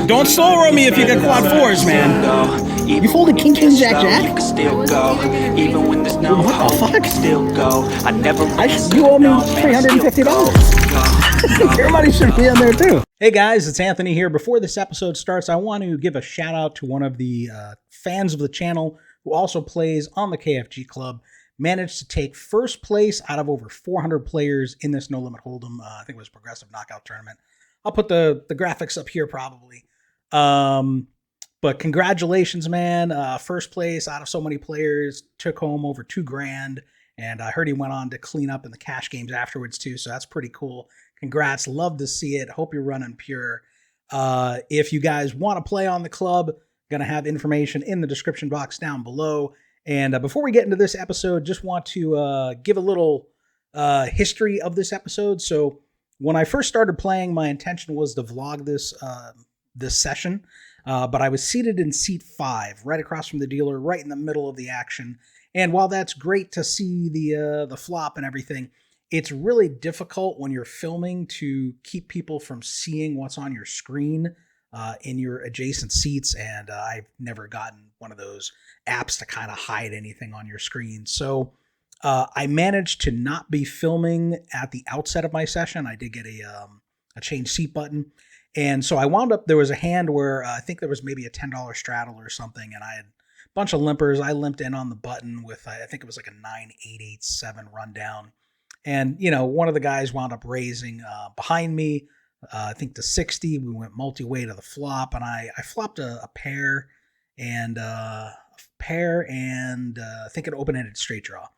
Don't slow roll me if you get quad fours, man. You folded king, king, jack, jack? Still go, even when there's no What the fuck? Still go. I never You owe me $350. Your money should be in there too. Hey guys, it's Anthony here. Before this episode starts, I want to give a shout out to one of the fans of the channel who also plays on the KFG Club. Managed to take first place out of over 400 players in this No Limit Hold'em. I think it was Progressive Knockout Tournament. I'll put the graphics up here probably. But congratulations, man. First place out of so many players, took home over $2,000. And I heard he went on to clean up in the cash games afterwards too. So that's pretty cool. Congrats. Love to see it. Hope you're running pure. If you guys want to play on the club, going to have information in the description box down below. And before we get into this episode, just want to give a little history of this episode. So when I first started playing, my intention was to vlog this session, but I was seated in seat 5, right across from the dealer, right in the middle of the action. And while that's great to see the flop and everything, it's really difficult when you're filming to keep people from seeing what's on your screen in your adjacent seats. And I've never gotten one of those apps to kind of hide anything on your screen. So I managed to not be filming at the outset of my session. I did get a change seat button. And so I wound up, there was a hand where I think there was maybe a $10 straddle or something. And I had a bunch of limpers. I limped in on the button with, I think it was like a 9-8-8-7 rundown. And, you know, one of the guys wound up raising behind me, I think to 60. We went multi-way to the flop. And I flopped a pair and I think an open-ended straight draw.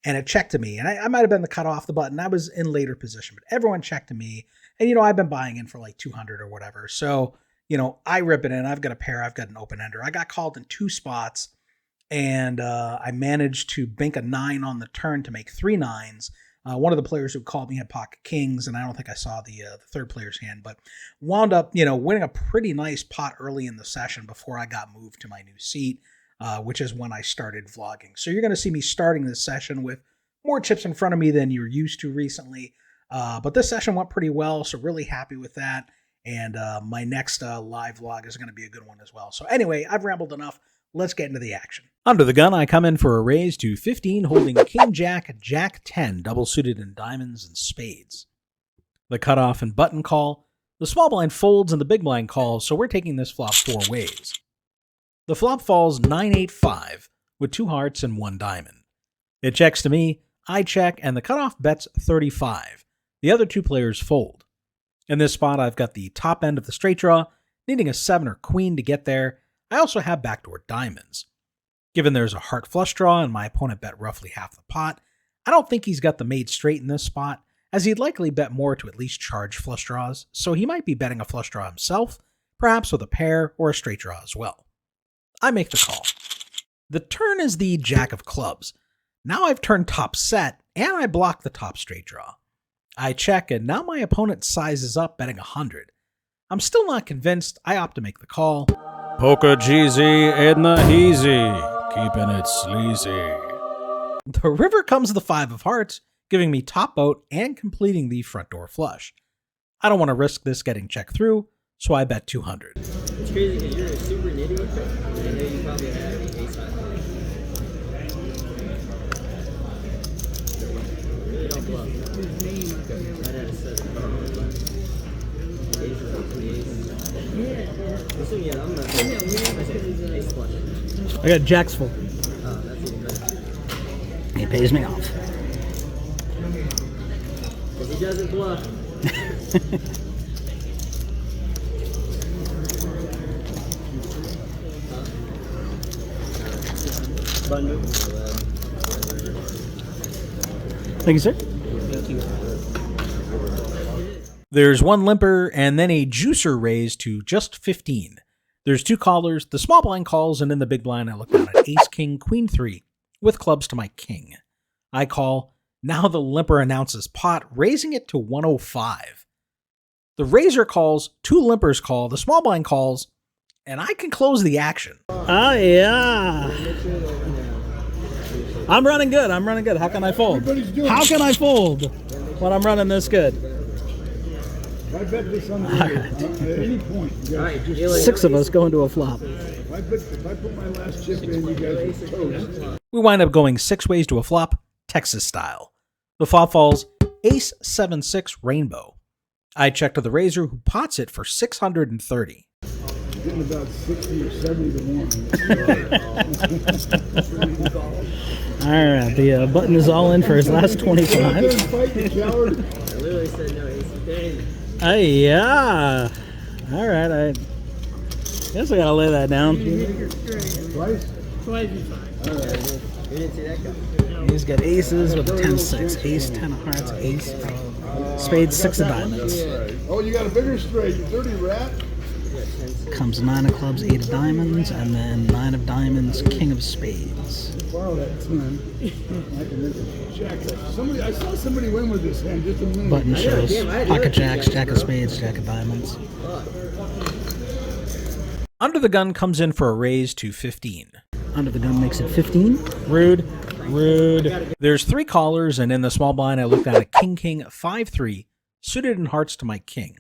And it checked to me. And I might have been the cut off the button. I was in later position, but everyone checked to me. And, you know, I've been buying in for like 200 or whatever. So, you know, I rip it in. I've got a pair. I've got an open-ender. I got called in 2 spots. And I managed to bank a 9 on the turn to make 3 9s. One of the players who called me had pocket kings, and I don't think I saw the third player's hand, but wound up, you know, winning a pretty nice pot early in the session before I got moved to my new seat, which is when I started vlogging. So you're going to see me starting this session with more chips in front of me than you're used to recently. But this session went pretty well, so really happy with that. And my next live vlog is going to be a good one as well. So anyway, I've rambled enough. Let's get into the action. Under the gun, I come in for a raise to 15, holding King Jack, Jack 10, double suited in diamonds and spades. The cutoff and button call. The small blind folds and the big blind calls, so we're taking this flop 4 ways. The flop falls 9-8-5 with 2 hearts and 1 diamond. It checks to me, I check, and the cutoff bets 35. The other 2 players fold. In this spot, I've got the top end of the straight draw, needing a 7 or queen to get there. I also have backdoor diamonds. Given there's a heart flush draw and my opponent bet roughly half the pot, I don't think he's got the made straight in this spot, as he'd likely bet more to at least charge flush draws, so he might be betting a flush draw himself, perhaps with a pair or a straight draw as well. I make the call. The turn is the Jack of clubs. Now I've turned top set, and I block the top straight draw. I check, and now my opponent sizes up betting 100. I'm still not convinced. I opt to make the call. Poker Jeezy in the heezy, keeping it sleazy. The river comes the 5 of hearts, giving me top boat and completing the front door flush. I don't want to risk this getting checked through, so I bet 200. It's crazy because you're a super nitty, and I know you probably have the ace high. Really don't bluff. Right at a 7. Ace is up to the ace. Yeah, I'm not ace flush. I got jacks full. Oh, that's even better. He pays me off. Because he doesn't bluff. Thank you, sir. Thank you. There's 1 limper and then a juicer raise to just 15. There's 2 callers, the small blind calls, and in the big blind I look down at ace, king, queen 3, with clubs to my king. I call. Now the limper announces pot, raising it to 105. The raiser calls, 2 limpers call, the small blind calls, and I can close the action. Oh, yeah. I'm running good. I'm running good. How can I fold? How can I fold when I'm running this good? I bet this on the river, at any point. You All guys, right, dealer. 6 of us going to a flop. if I put my last chip in, you guys are toast. We wind up going 6 ways to a flop, Texas style. The flop falls Ace 7-6 Rainbow. I check to the raiser, who pots it for 630. Getting about 60 or 70 to 1. All right, the button is all in for his last 25. Fight, you coward. I literally said no, ace of spades. Yeah. All right, I guess I gotta lay that down. Twice? You didn't see that guy. He's got aces with a 10-6, ace 10 of hearts, ace of spades, 6 of diamonds. Oh, you got a bigger straight, you dirty rat. Comes 9 of clubs, 8 of diamonds, and then 9 of diamonds, king of spades. Borrow that 10. I can make a jack. I saw somebody win with this hand just a minute. Button shows pocket jacks, jack of spades, jack of diamonds. Under the gun comes in for a raise to 15. Under the gun makes it 15. Rude. There's 3 callers, and in the small blind, I looked at a king 5-3, suited in hearts to my king.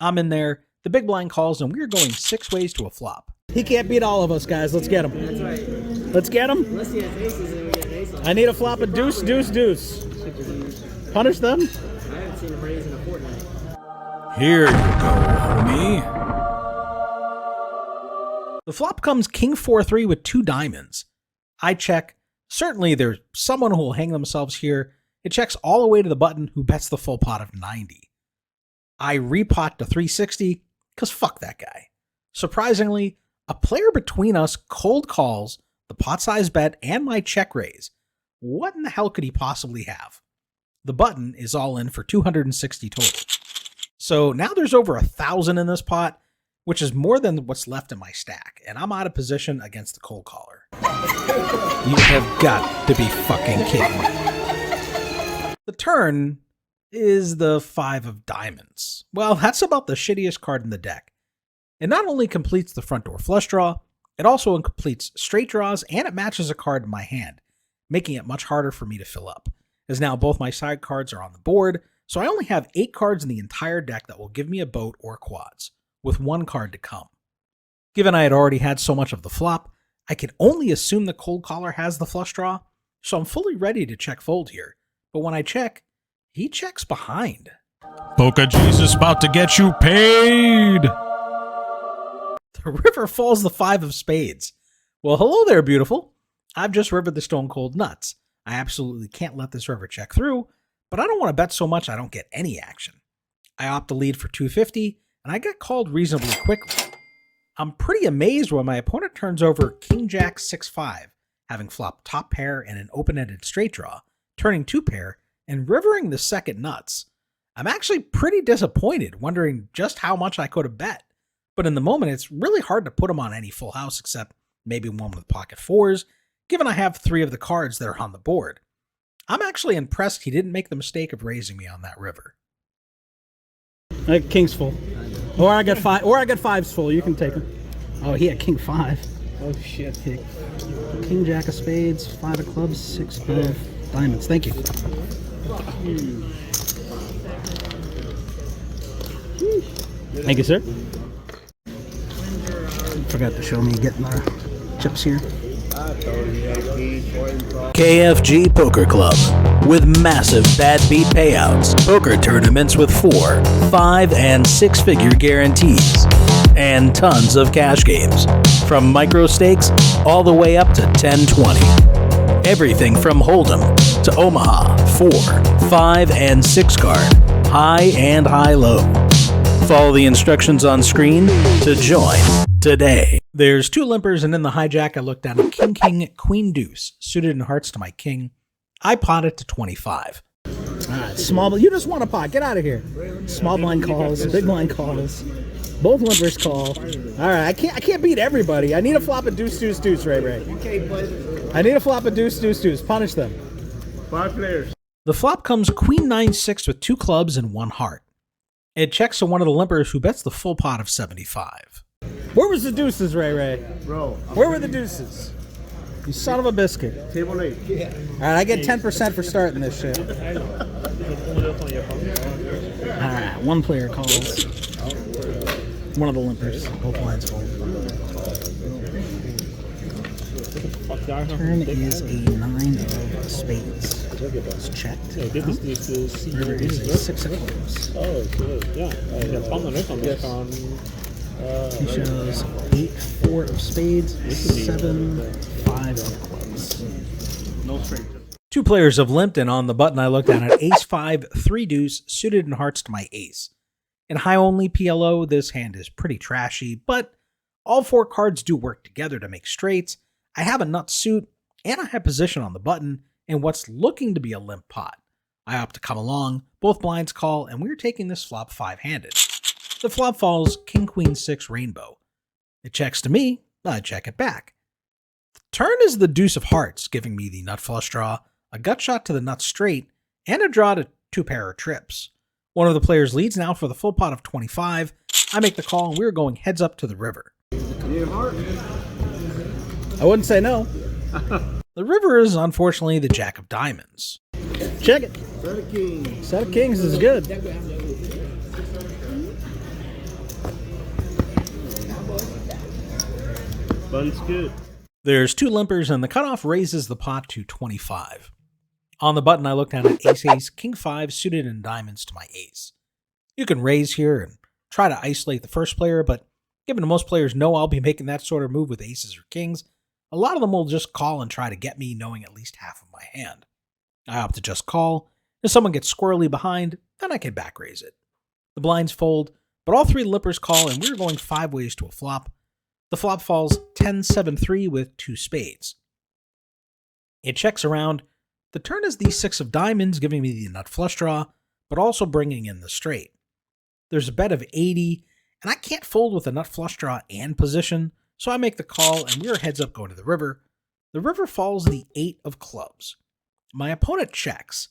I'm in there. The big blind calls, and we're going 6 ways to a flop. He can't beat all of us, guys. Let's get him. That's right. Let's get him. Unless he has aces and we get an ace on. I need a flop of deuce, deuce, deuce. Punish them. I haven't seen him raise in a fortnight. Here you go, homie. The flop comes king 4-3 with 2 diamonds. I check. Certainly there's someone who will hang themselves here. It checks all the way to the button, who bets the full pot of 90. I repot to 360, because fuck that guy. Surprisingly, a player between us cold calls the pot size bet and my check raise. What in the hell could he possibly have? The button is all in for 260 total. So now there's over 1,000 in this pot, which is more than what's left in my stack, and I'm out of position against the cold caller. You have got to be fucking kidding me. The turn is the 5 of diamonds. Well, that's about the shittiest card in the deck. It not only completes the front door flush draw, it also completes straight draws, and it matches a card in my hand, making it much harder for me to fill up, as now both my side cards are on the board, so I only have 8 cards in the entire deck that will give me a boat or quads, with 1 card to come. Given I had already had so much of the flop, I can only assume the cold caller has the flush draw, so I'm fully ready to check fold here, but when I check, he checks behind. Polka Jesus about to get you paid. The river falls the 5 of spades. Well, hello there, beautiful. I've just rivered the stone cold nuts. I absolutely can't let this river check through, but I don't want to bet so much I don't get any action. I opt to lead for 250, and I get called reasonably quickly. I'm pretty amazed when my opponent turns over king jack 6-5, having flopped top pair and an open-ended straight draw, turning 2 pair, and rivering the second nuts. I'm actually pretty disappointed, wondering just how much I could have bet. But in the moment, it's really hard to put him on any full house except maybe one with pocket 4s, given I have 3 of the cards that are on the board. I'm actually impressed he didn't make the mistake of raising me on that river. King's full. Or I got 5. Or I got 5s full. You can take them. Oh, he had king 5. Oh shit. King jack of spades, 5 of clubs, 6 of diamonds. Thank you. Thank you, sir. Forgot to show me getting the chips here. KFG Poker Club, with massive bad beat payouts, poker tournaments with 4, 5, and 6-figure guarantees, and tons of cash games, from micro stakes all the way up to 10-20. Everything from Hold'em to Omaha, 4, 5, and 6 card, high and high-low. Follow the instructions on screen to join today. There's 2 limpers, and in the hijack, I looked down at king, queen, deuce, suited in hearts to my king. I potted to 25. All right, small. You just want a pot. Get out of here. Small blind calls, big blind calls. Both limpers call. All right, I can't beat everybody. I need a flop of deuce, deuce, deuce, Ray. I need a flop of deuce, deuce, deuce. Punish them. 5 players. The flop comes queen 9-6 with 2 clubs and 1 heart. It checks to one of the limpers, who bets the full pot of 75. Where was the deuces, Ray? Bro. Where were the deuces? You son of a biscuit. Table 8. All right, I get 10% for starting this shit. All right, one player calls. One of the limpers. Both lines fold. Turn is a 9 of spades. It's checked. River is a 6 of clubs. He shows 8, 4 of spades, 7, 5 of clubs. No straight. Two players have limped, and on the button I looked down at ace 5, 3 deuce, suited and hearts to my ace. In high only PLO, this hand is pretty trashy, but all 4 cards do work together to make straights. I have a nut suit, and I have position on the button in what's looking to be a limp pot. I opt to come along, both blinds call, and we're taking this flop 5-handed. The flop falls king, queen, 6 rainbow. It checks to me, I check it back. The turn is the deuce of hearts, giving me the nut flush draw, a gut shot to the nut straight, and a draw to 2 pair of trips. One of the players leads now for the full pot of 25. I make the call, and we're going heads up to the river. I wouldn't say no. The river is unfortunately the jack of diamonds. Check it. Set of kings. Set of kings is good. Bun's good. There's 2 limpers, and the cutoff raises the pot to 25. On the button, I look down at ace, king 5, suited and diamonds to my ace. You can raise here and try to isolate the first player, but given most players know I'll be making that sort of move with aces or kings, a lot of them will just call and try to get me knowing at least half of my hand. I opt to just call. If someone gets squirrely behind, then I can back raise it. The blinds fold, but all 3 limpers call, and we're going 5 ways to a flop. The flop falls 10-7-3 with 2 spades. It checks around. The turn is the 6 of diamonds, giving me the nut flush draw, but also bringing in the straight. There's a bet of 80, and I can't fold with a nut flush draw and position, so I make the call, and we're heads up going to the river. The river falls the 8 of clubs. My opponent checks.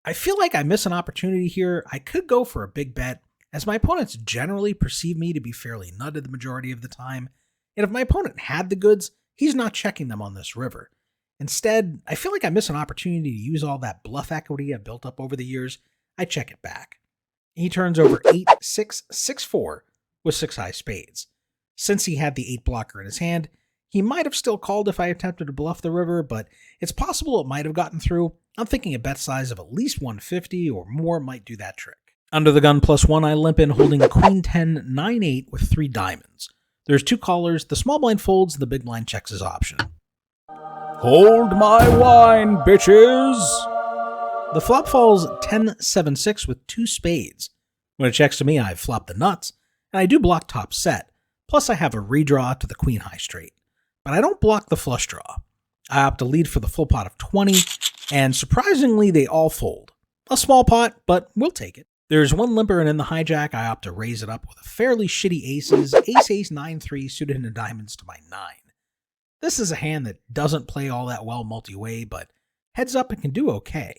I feel like I miss an opportunity here. I could go for a big bet, as my opponents generally perceive me to be fairly nutted the majority of the time, and if my opponent had the goods, he's not checking them on this river. Instead, I feel like I miss an opportunity to use all that bluff equity I've built up over the years. I check it back. He turns over 8, 6, 6, 4 with 6 high spades. Since he had the 8 blocker in his hand, he might have still called if I attempted to bluff the river, but it's possible it might have gotten through. I'm thinking a bet size of at least 150 or more might do that trick. Under the gun +1, I limp in holding queen 10, 9, 8 with 3 diamonds. There's 2 callers, the small blind folds, and the big blind checks his option. Hold my wine, bitches! The flop falls 10-7-6 with 2 spades. When it checks to me, I flop the nuts, and I do block top set, plus I have a redraw to the queen high straight. But I don't block the flush draw. I opt to lead for the full pot of 20, and surprisingly they all fold. A small pot, but we'll take it. There's 1 limper, and in the hijack I opt to raise it up with a fairly shitty aces, ace, 9-3 suited into diamonds to my 9. This is a hand that doesn't play all that well multi-way, but heads up and can do okay.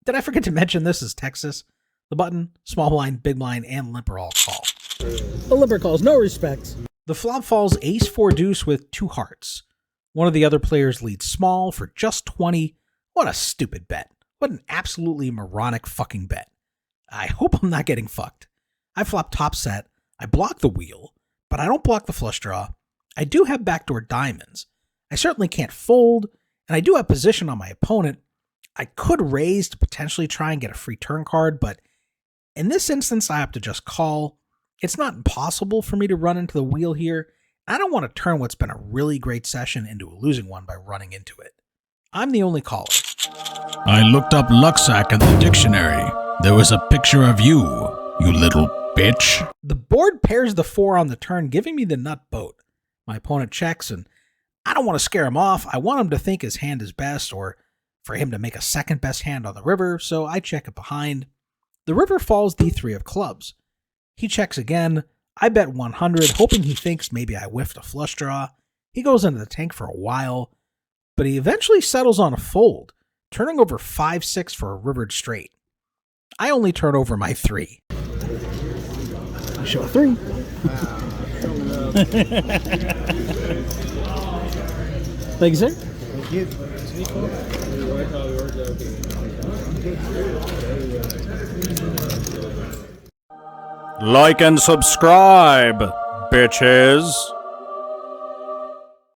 Did I forget to mention this is Texas? The button, small blind, big blind, and limper all call. The limper calls, no respect. The flop falls ace 4 deuce with 2 hearts. One of the other players leads small for just 20. What a stupid bet. What an absolutely moronic fucking bet. I hope I'm not getting fucked. I flop top set, I block the wheel, but I don't block the flush draw. I do have backdoor diamonds. I certainly can't fold, and I do have position on my opponent. I could raise to potentially try and get a free turn card, but in this instance, I have to just call. It's not impossible for me to run into the wheel here. I don't want to turn what's been a really great session into a losing one by running into it. I'm the only caller. I looked up Luxac in the dictionary. There was a picture of you, you little bitch. The board pairs the 4 on the turn, giving me the nut boat. My opponent checks, and I don't want to scare him off. I want him to think his hand is best, or for him to make a second best hand on the river, so I check it behind. The river falls the 3 of clubs. He checks again. I bet 100, hoping he thinks maybe I whiffed a flush draw. He goes into the tank for a while, but he eventually settles on a fold, turning over 5-6 for a rivered straight. I only turn over my 3. I show a 3. Thank you, sir. Like and subscribe, bitches.